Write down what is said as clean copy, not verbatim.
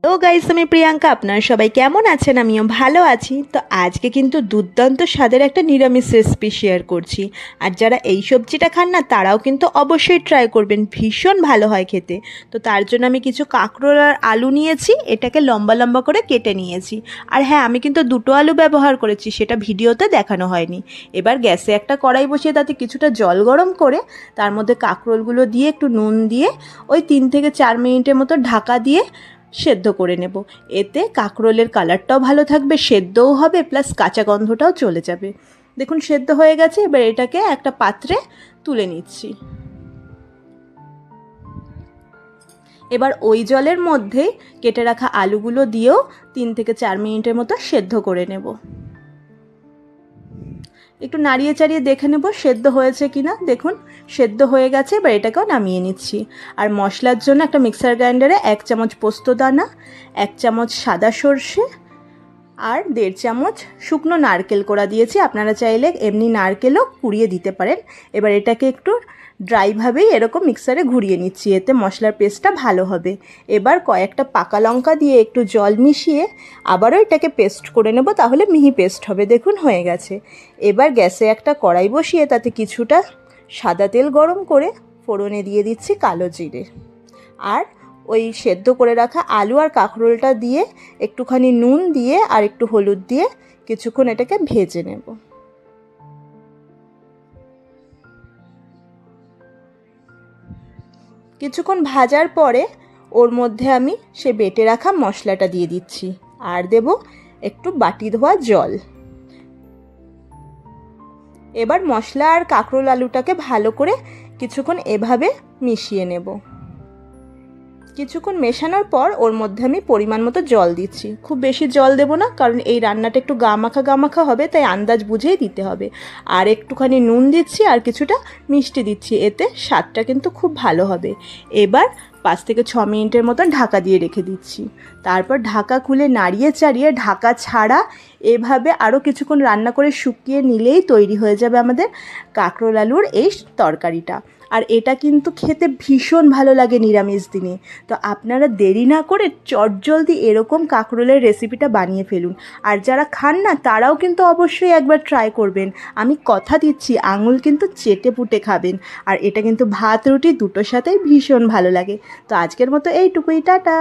তো গাইস, আমি প্রিয়াঙ্কা। আপনারা সবাই কেমন আছেন? আমিও ভালো আছি। তো আজকে কিন্তু দুর্দান্ত স্বাদের একটা নিরামিষ রেসিপি শেয়ার করছি। আর যারা এই সবজিটা খান না, তারাও কিন্তু অবশ্যই ট্রাই করবেন, ভীষণ ভালো হয় খেতে। তো তার জন্য আমি কিছু কাঁকরোল আর আলু নিয়েছি, এটাকে লম্বা লম্বা করে কেটে নিয়েছি। আর হ্যাঁ, আমি কিন্তু দুটো আলু ব্যবহার করেছি, সেটা ভিডিওতে দেখানো হয়নি। এবার গ্যাসে একটা কড়াই বসিয়ে তাতে কিছুটা জল গরম করে তার মধ্যে কাঁকরোলগুলো দিয়ে একটু নুন দিয়ে ওই 3 থেকে 4 মিনিটের মতো ঢাকা দিয়ে সেদ্ধ করে নেব। এতে কাঁকরোলের কালারটাও ভালো থাকবে, সেদ্ধও হবে, প্লাস কাঁচা গন্ধটাও চলে যাবে। দেখুন সেদ্ধ হয়ে গেছে। এবার এটাকে একটা পাত্রে তুলে নিচ্ছি। এবার ওই জলের মধ্যে কেটে রাখা আলুগুলো দিয়েও 3 থেকে 4 মিনিটের মতো সেদ্ধ করে নেব। একটু নাড়িয়ে চাড়িয়ে দেখে নেব সেদ্ধ হয়েছে কিনা। দেখুন সেদ্ধ হয়ে গেছে। এবার এটাকেও নামিয়ে নিচ্ছি। আর মশলার জন্য একটা মিক্সার গ্রাইন্ডারে 1 চামচ পোস্ত দানা, 1 চামচ সাদা সর্ষে আর 1.5 চামচ শুকনো নারকেল কোড়া দিয়েছি। আপনারা চাইলে এমনি নারকেলও কুড়িয়ে দিতে পারেন। এবার এটাকে একটু ড্রাইভাবেই এরকম মিক্সারে ঘুরিয়ে নিচ্ছি, এতে মশলার পেস্টটা ভালো হবে। এবার কয়েকটা পাকা লঙ্কা দিয়ে একটু জল মিশিয়ে আবারও এটাকে পেস্ট করে নেব, তাহলে মিহি পেস্ট হবে। দেখুন হয়ে গেছে। এবার গ্যাসে একটা কড়াই বসিয়ে তাতে কিছুটা সাদা তেল গরম করে ফোড়নে দিয়ে দিচ্ছি কালো জিরে। আর ওই সেদ্ধ করে রাখা আলু আর কাঁকরোলটা দিয়ে একটুখানি নুন দিয়ে আর একটু হলুদ দিয়ে কিছুক্ষণ এটাকে ভেজে নেব। কিছুক্ষণ ভাজার পরে ওর মধ্যে আমি সে বেটে রাখা মশলাটা দিয়ে দিচ্ছি আর দেব একটু বাটি ধোয়া জল। এবার মশলা আর কাঁকরোল আলুটাকে ভালো করে কিছুক্ষণ এভাবে মিশিয়ে নেব। কিছুক্ষণ মেশানোর পর ওর মধ্যে আমি পরিমাণ মতো জল দিচ্ছি। খুব বেশি জল দেব না, কারণ এই রান্নাটা একটু গামাখা হবে, তাই আন্দাজ বুঝেই দিতে হবে। আর একটুখানি নুন দিচ্ছি আর কিছুটা মিষ্টি দিচ্ছি, এতে স্বাদটা কিন্তু খুব ভালো হবে। এবার 5 থেকে 6 মিনিটের মতন ঢাকা দিয়ে রেখে দিচ্ছি। তারপর ঢাকা খুলে নাড়িয়ে চাড়িয়ে ঢাকা ছাড়া এভাবে আরও কিছুক্ষণ রান্না করে শুকিয়ে নিলেই তৈরি হয়ে যাবে আমাদের কাঁকরোল আলুর এই তরকারিটা। আর এটা কিন্তু খেতে ভীষণ ভালো লাগে নিরামিষ দিনে। তো আপনারা দেরি না করে চটজলদি এরকম কাঁকরোলের রেসিপিটা বানিয়ে ফেলুন। আর যারা খান না, তারাও কিন্তু অবশ্যই একবার ট্রাই করবেন। আমি কথা দিচ্ছি, আঙুল কিন্তু চেটে পুটে খাবেন। আর এটা কিন্তু ভাত রুটি দুটোর সাথেই ভীষণ ভালো লাগে। তো আজকের মতো এইটুকুই, টাটা।